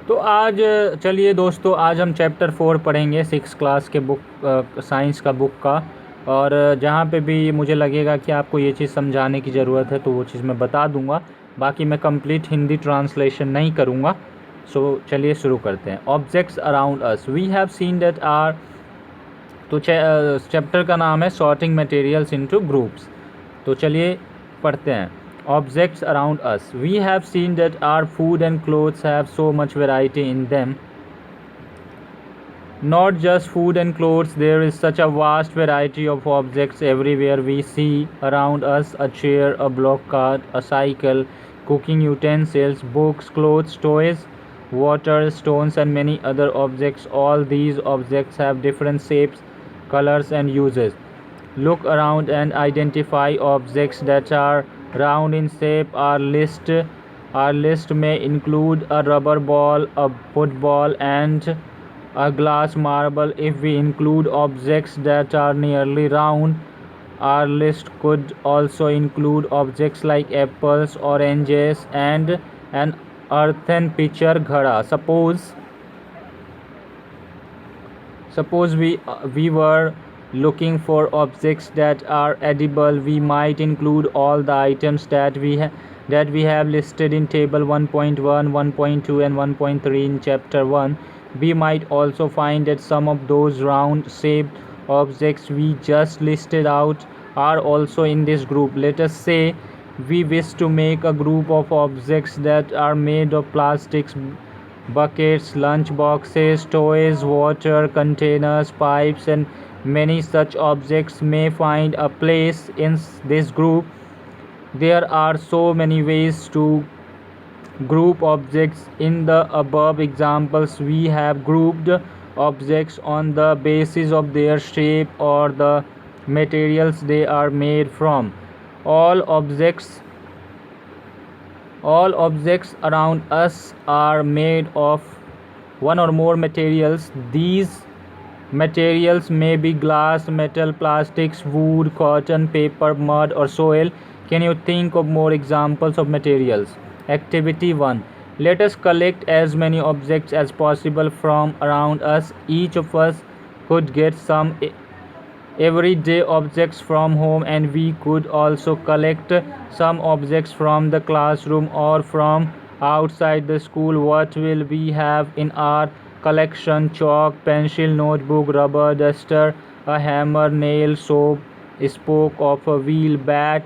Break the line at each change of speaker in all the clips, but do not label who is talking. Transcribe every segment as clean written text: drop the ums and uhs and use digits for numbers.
तो आज चलिए दोस्तों, आज हम चैप्टर 4 पढ़ेंगे 6 क्लास के बुक साइंस का बुक का। और जहाँ पे भी मुझे लगेगा कि आपको ये चीज़ समझाने की ज़रूरत है तो वो चीज़ मैं बता दूंगा। बाकी मैं कंप्लीट हिंदी ट्रांसलेशन नहीं करूँगा। सो चलिए शुरू करते हैं। Objects around us we have seen that are. तो चैप्टर का नाम है सॉर्टिंग मटेरियल्स इनटू ग्रुप्स। तो चलिए पढ़ते हैं। Objects around us. We have seen that our food and clothes have so much variety in them. Not just food and clothes, there is such a vast variety of objects everywhere we see around us: a chair, a block cart, a cycle, cooking utensils, books, clothes, toys, water, stones, and many other objects. All these objects have different shapes, colors, and uses. Look around and identify objects that are round in shape. Our list may include a rubber ball, a football, and a glass marble. If we include objects that are nearly round, our list could also include objects like apples, oranges, and an earthen pitcher ghada. Suppose we were looking for objects that are edible. We might include all the items that we have listed in table 1.1, 1.2, and 1.3 in chapter 1. We might also find that some of those round shaped objects we just listed out are also in this group. Let us say we wish to make a group of objects that are made of plastics, buckets, lunch boxes, toys, water containers, pipes, and many such objects may find a place in this group. There are so many ways to group objects. In the above examples, we have grouped objects on the basis of their shape or the materials they are made from. All objects all objects around us are made of one or more materials. These materials may be glass, metal, plastics, wood, cotton, paper, mud, or soil. Can you think of more examples of materials? Activity 1. Let us collect as many objects as possible from around us. Each of us could get some everyday objects from home, and we could also collect some objects from the classroom or from outside the school. What will we have in our collection? Chalk, pencil, notebook, rubber duster, a hammer, nail, soap, spoke of a wheel, bat,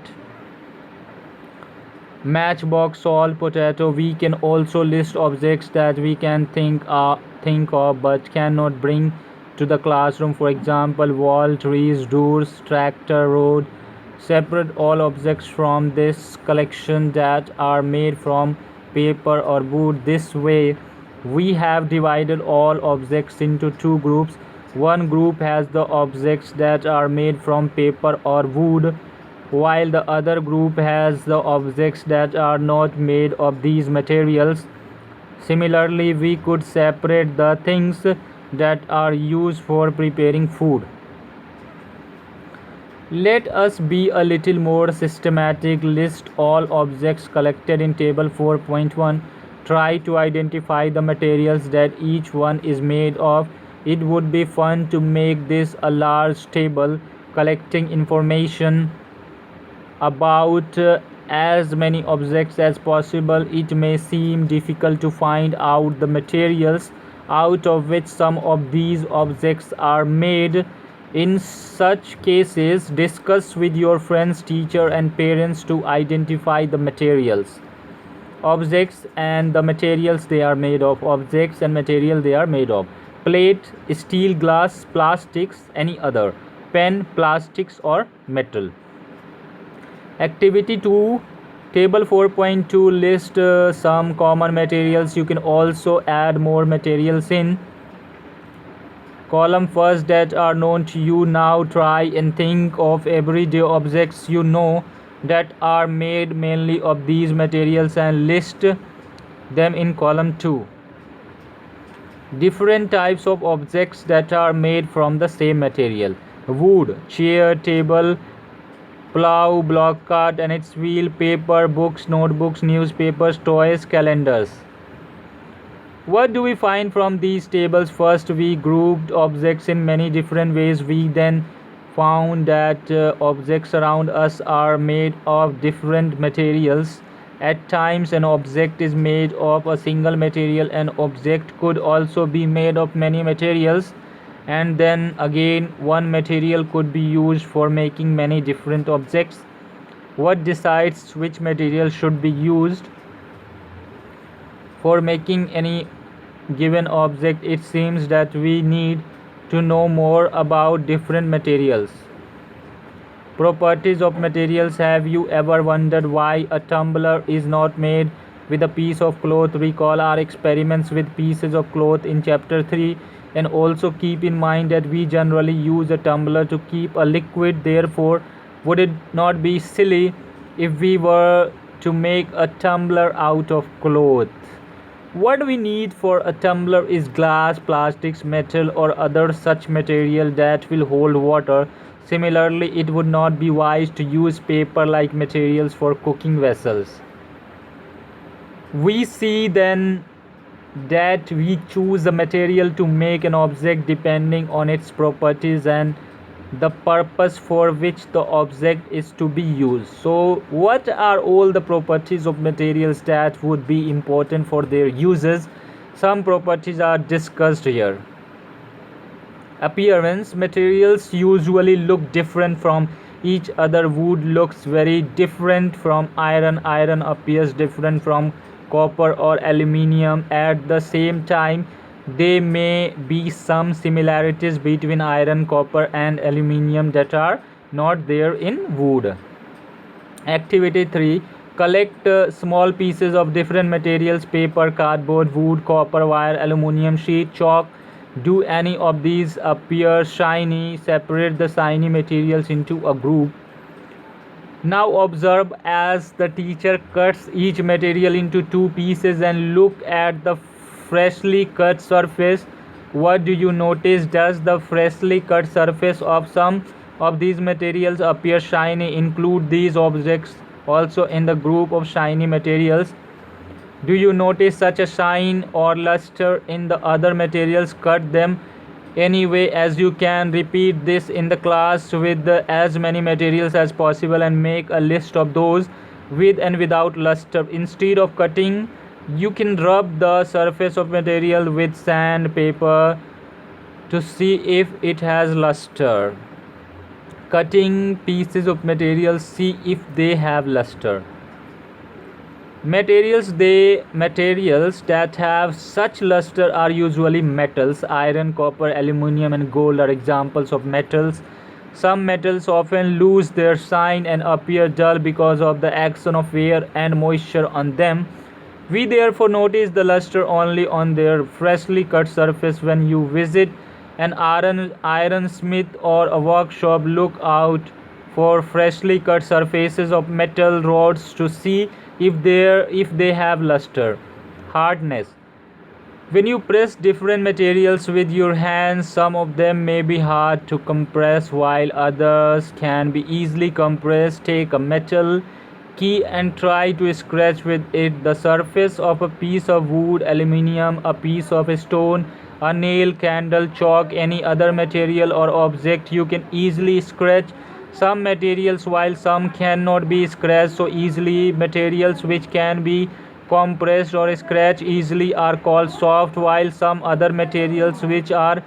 matchbox, salt, potato. We can also list objects that we can think of but cannot bring to the classroom. For example, wall, trees, doors, tractor, road. Separate all objects from this collection that are made from paper or wood. This way, we have divided all objects into two groups. One group has the objects that are made from paper or wood, while the other group has the objects that are not made of these materials. Similarly, we could separate the things that are used for preparing food. Let us be a little more systematic. List all objects collected in table 4.1. Try to identify the materials that each one is made of. It would be fun to make this a large table, collecting information about as many objects as possible. It may seem difficult to find out the materials out of which some of these objects are made. In such cases, discuss with your friends, teacher, and parents to identify the materials, objects, and the materials they are made of. Objects and material they are made of: plate, steel, glass, plastics, any other, pen, plastics, or metal. Activity 2, table 4.2 list some common materials. You can also add more materials in column first that are known to you. Now try and think of everyday objects you know that are made mainly of these materials and list them in column 2. Different types of objects that are made from the same material: wood, chair, table, plow, block cart and its wheel, paper, books, notebooks, newspapers, toys, calendars. What do we find from these tables? First, we grouped objects in many different ways. We then found that objects around us are made of different materials. At times, an object is made of a single material. An object could also be made of many materials. And then again, one material could be used for making many different objects. What decides which material should be used for making any given object? It seems that we need to know more about different materials. Properties of materials. Have you ever wondered why a tumbler is not made with a piece of cloth? Recall our experiments with pieces of cloth in chapter 3, and also keep in mind that we generally use a tumbler to keep a liquid. Therefore, would it not be silly if we were to make a tumbler out of cloth? What we need for a tumbler is glass, plastics, metal, or other such material that will hold water. Similarly, it would not be wise to use paper-like materials for cooking vessels. We see then that we choose a material to make an object depending on its properties and the purpose for which the object is to be used. So, what are all the properties of materials that would be important for their uses? Some properties are discussed here. Appearance. Materials usually look different from each other. Wood looks very different from iron. Iron appears different from copper or aluminium. At the same time, there may be some similarities between iron, copper, and aluminium that are not there in wood. Activity 3. Collect small pieces of different materials: paper, cardboard, wood, copper wire, aluminium sheet, chalk. Do any of these appear shiny? Separate the shiny materials into a group. Now observe as the teacher cuts each material into two pieces and look at the freshly cut surface. What do you notice? Does the freshly cut surface of some of these materials appear shiny? Include these objects also in the group of shiny materials. Do you notice such a shine or luster in the other materials? Cut them anyway as you can. Repeat this in the class with as many materials as possible and make a list of those with and without luster. Instead of cutting, you can rub the surface of material with sandpaper to see if it has luster. Cutting pieces of materials, see if they have luster. Materials that have such luster are usually metals. Iron, copper, aluminium, and gold are examples of metals. Some metals often lose their shine and appear dull because of the action of wear and moisture on them. We therefore notice the luster only on their freshly cut surface. When you visit an iron smith or a workshop, look out for freshly cut surfaces of metal rods to see if they have luster. Hardness. When you press different materials with your hands, some of them may be hard to compress while others can be easily compressed. Take a metal key and try to scratch with it the surface of a piece of wood, aluminium, a piece of stone, a nail, candle, chalk, any other material or object. You can easily scratch some materials while some cannot be scratched so easily. Materials which can be compressed or scratched easily are called soft, while some other materials which are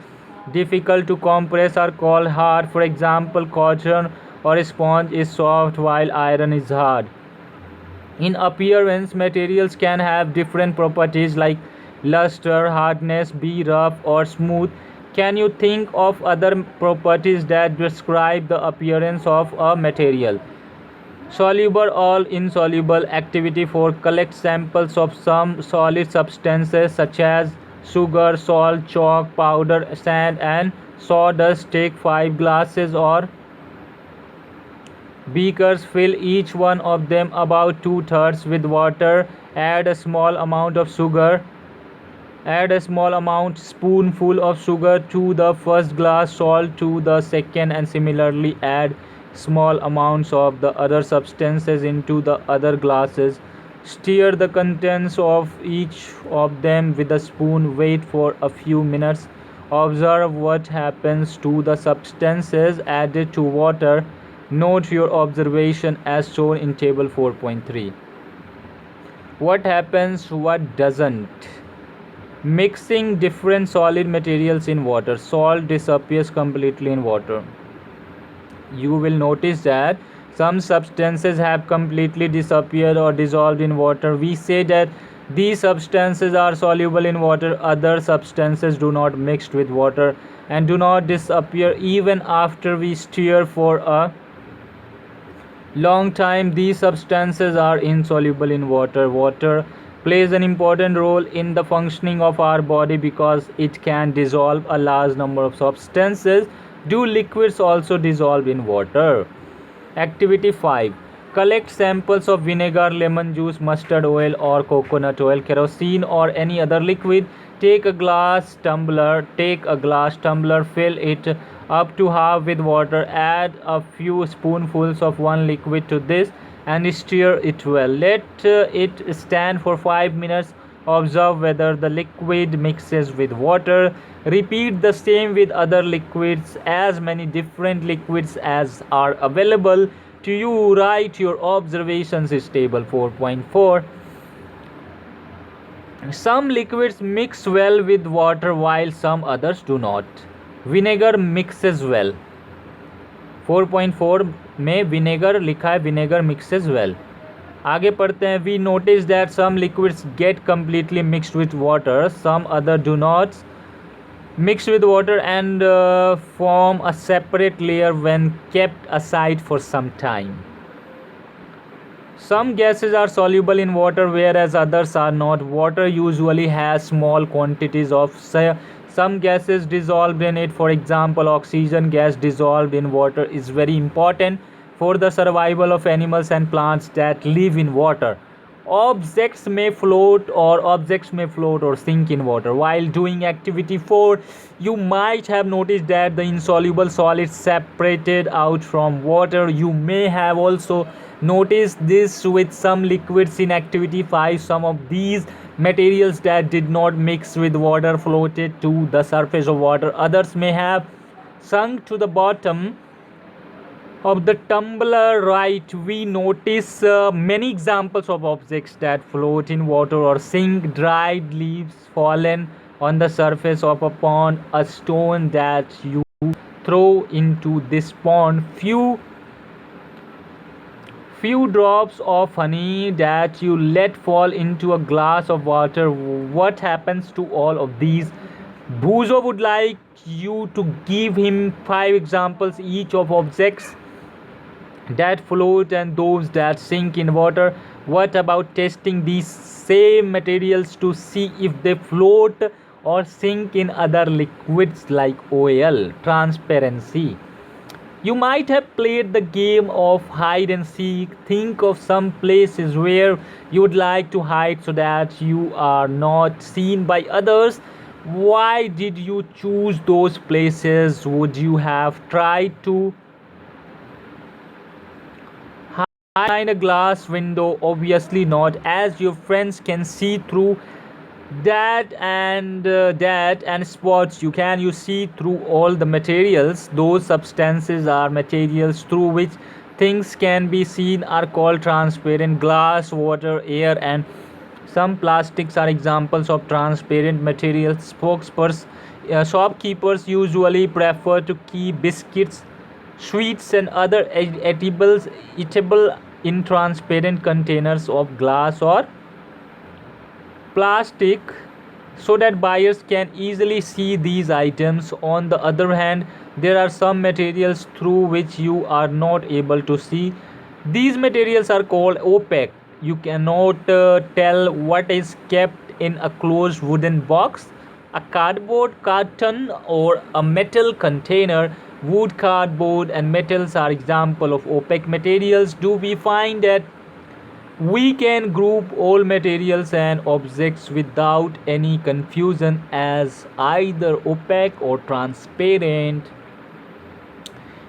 difficult to compress are called hard. For example, cotton or sponge is soft while iron is hard. In appearance, materials can have different properties like luster, hardness, be rough or smooth. Can you think of other properties that describe the appearance of a material? Soluble or insoluble. Activity 4. Collect samples of some solid substances such as sugar, salt, chalk, powder, sand, and sawdust. Take 5 glasses or beakers. Fill each one of them about 2/3 with water. Add a small amount of sugar. Add a small amount spoonful of sugar to the first glass, salt to the second, and similarly add small amounts of the other substances into the other glasses. Stir the contents of each of them with a spoon. Wait for a few minutes. Observe what happens to the substances added to water. Note your observation as shown in table 4.3. What happens, what doesn't? Mixing different solid materials in water. Salt disappears completely in water. You will notice that some substances have completely disappeared or dissolved in water. We say that these substances are soluble in water. Other substances do not mix with water and do not disappear even after we stir for a long time. These substances are insoluble in water. Water plays an important role in the functioning of our body because it can dissolve a large number of substances. Do liquids also dissolve in water? Activity 5. Collect samples of vinegar, lemon juice, mustard oil or coconut oil, kerosene or any other liquid. Take a glass tumbler, fill it up to half with water. Add a few spoonfuls of one liquid to this and stir it well. Let it stand for 5 minutes. Observe whether the liquid mixes with water. Repeat the same with other liquids. As many different liquids as are available to you. Write your observations in table 4.4. Some liquids mix well with water while some others do not. Vinegar mixes well. 4.4 में vinegar लिखा है, vinegar mixes well. आगे पढ़ते हैं. We notice that some liquids get completely mixed with water, some other do not mix with water and form a separate layer when kept aside for some time. Some gases are soluble in water whereas others are not. Water usually has small quantities of some gases dissolved in it. For example, oxygen gas dissolved in water is very important for the survival of animals and plants that live in water. Objects may float or sink in water. While doing activity 4, you might have noticed that the insoluble solids separated out from water. You may have also noticed this with some liquids in activity 5. Some of these materials that did not mix with water floated to the surface of water. Others may have sunk to the bottom of the tumbler. Right, we notice many examples of objects that float in water or sink. Dried leaves fallen on the surface of a pond, a stone that you throw into this pond, few drops of honey that you let fall into a glass of water. What happens to all of these? Buzo would like you to give him 5 examples each of objects that float and those that sink in water. What about testing these same materials to see if they float or sink in other liquids like oil? Transparency. You might have played the game of hide and seek. Think of some places where you would like to hide so that you are not seen by others. Why did you choose those places? Would you have tried to behind a glass window? Obviously not, as your friends can see through that and spots. You see through all the materials. Those substances are materials through which things can be seen are called transparent. Glass, water, air and some plastics are examples of transparent materials. Shopkeepers usually prefer to keep biscuits, sweets and other eatable in transparent containers of glass or plastic so that buyers can easily see these items. On the other hand, there are some materials through which you are not able to see. These materials are called opaque. You cannot tell what is kept in a closed wooden box, a cardboard carton or a metal container. Wood, cardboard and metals are example of opaque materials. Do we find that we can group all materials and objects without any confusion as either opaque or transparent?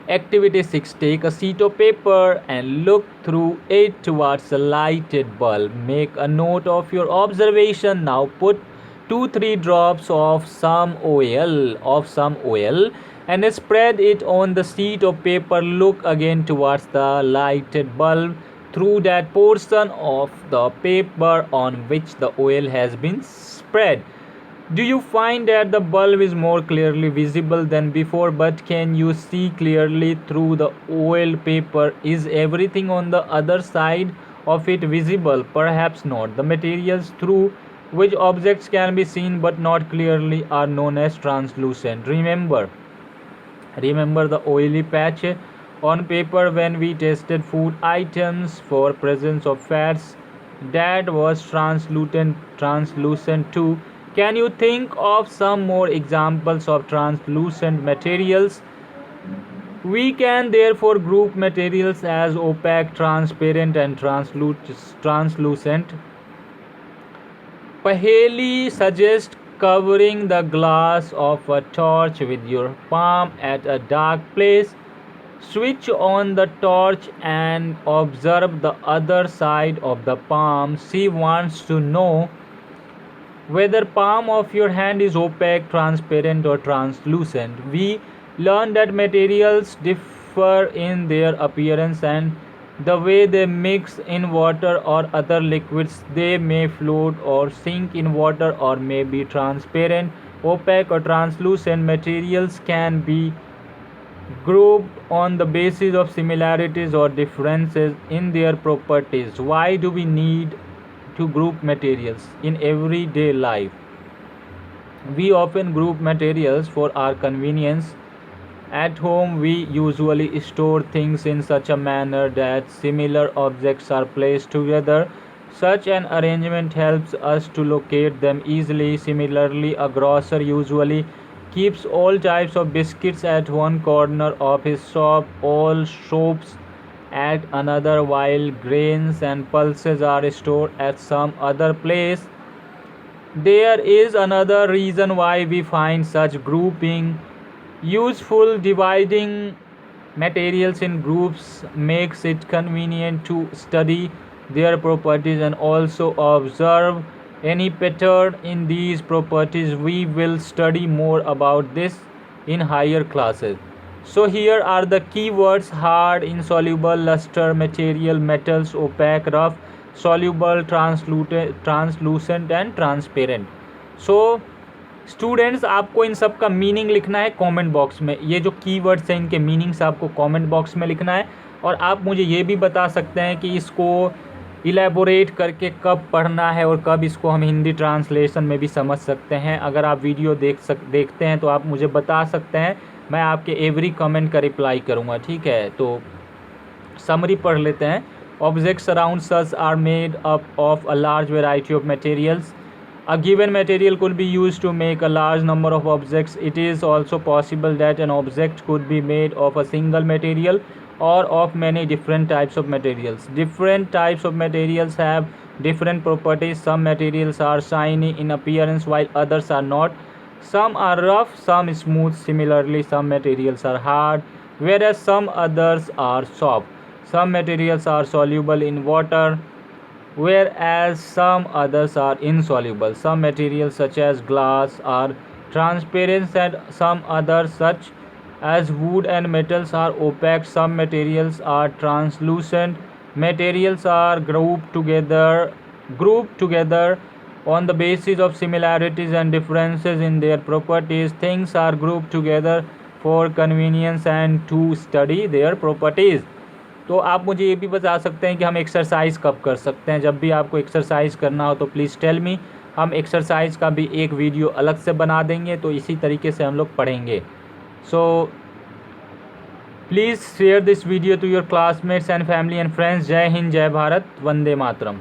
Activity 6. Take a sheet of paper and look through it towards a lighted bulb. Make a note of your observation. Now put 2-3 drops of some oil and spread it on the sheet of paper. Look again towards the lighted bulb through that portion of the paper on which the oil has been spread. Do you find that the bulb is more clearly visible than before? But can you see clearly through the oil paper? Is everything on the other side of it visible? Perhaps not. The materials through which objects can be seen but not clearly are known as translucent. Remember the oily patch on paper when we tested food items for presence of fats. That was translucent too. Can you think of some more examples of translucent materials? We can therefore group materials as opaque, transparent, and translucent. Paheli suggests covering the glass of a torch with your palm at a dark place. Switch on the torch and observe the other side of the palm. She wants to know whether palm of your hand is opaque, transparent, or translucent. We learn that materials differ in their appearance and the way they mix in water or other liquids. They may float or sink in water or may be transparent. Opaque or translucent materials can be grouped on the basis of similarities or differences in their properties. Why do we need to group materials in everyday life? We often group materials for our convenience. At home, we usually store things in such a manner that similar objects are placed together. Such an arrangement helps us to locate them easily. Similarly, a grocer usually keeps all types of biscuits at one corner of his shop, all soaps at another, while grains and pulses are stored at some other place. There is another reason why we find such grouping useful. Dividing materials in groups makes it convenient to study their properties and also observe any pattern in these properties. We will study more about this in higher classes. So here are the keywords: hard, insoluble, luster, material, metals, opaque, rough, soluble, translucent and transparent. So students, आपको इन सब का meaning लिखना है comment box में. ये जो keywords हैं इनके मीनिंग्स आपको कमेंट बॉक्स में लिखना है. और आप मुझे ये भी बता सकते हैं कि इसको इलेबोरेट करके कब पढ़ना है और कब इसको हम हिंदी ट्रांसलेशन में भी समझ सकते हैं. अगर आप वीडियो देखते हैं तो आप मुझे बता सकते हैं. मैं आपके एवरी कमेंट का रिप्लाई करूँगा. ठीक है, तो समरी पढ़ लेते हैं. Objects around us are made up of a large variety of materials. A given material could be used to make a large number of objects. It is also possible that an object could be made of a single material or of many different types of materials. Different types of materials have different properties. Some materials are shiny in appearance while others are not. Some are rough, some smooth. Similarly, some materials are hard, whereas some others are soft. Some materials are soluble in water, whereas some others are insoluble. Some materials such as glass are transparent and some others such as wood and metals are opaque. Some materials are translucent. Materials are grouped together on the basis of similarities and differences in their properties. Things are grouped together for convenience and to study their properties. तो आप मुझे ये भी बता सकते हैं कि हम एक्सरसाइज कब कर सकते हैं. जब भी आपको एक्सरसाइज करना हो तो प्लीज़ टेल मी. हम एक्सरसाइज का भी एक वीडियो अलग से बना देंगे, तो इसी तरीके से हम लोग पढ़ेंगे. So please share this video to your classmates and family and friends. जय हिंद, जय भारत, वंदे मातरम.